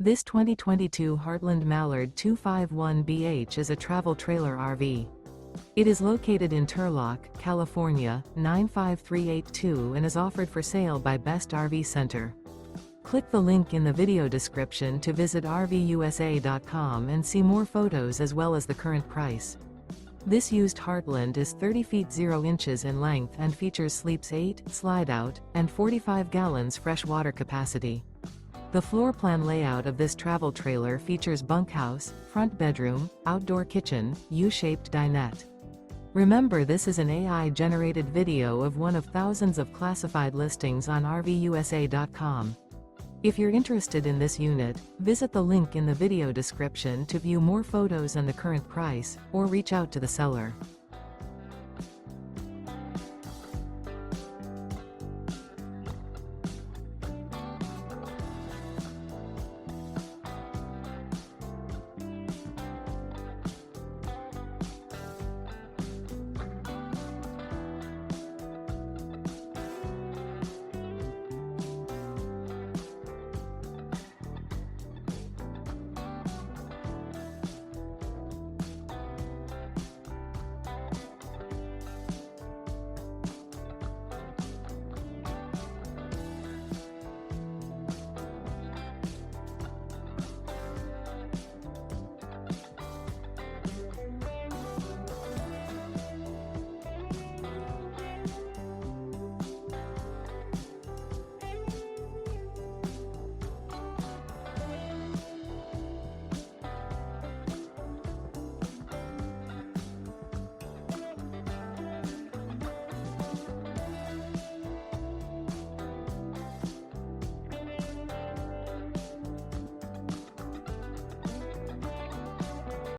This 2022 Heartland Mallard 251BH is a travel trailer RV. It is located in Turlock, California, 95382 and is offered for sale by Best RV Center. Click the link in the video description to visit RVUSA.com and see more photos as well as the current price. This used Heartland is 30 feet 0 inches in length and features sleeps 8, slide-out, and 45 gallons fresh water capacity. The floor plan layout of this travel trailer features bunkhouse, front bedroom, outdoor kitchen, U-shaped dinette. Remember, this is an AI-generated video of one of thousands of classified listings on RVUSA.com. If you're interested in this unit, visit the link in the video description to view more photos and the current price, or reach out to the seller.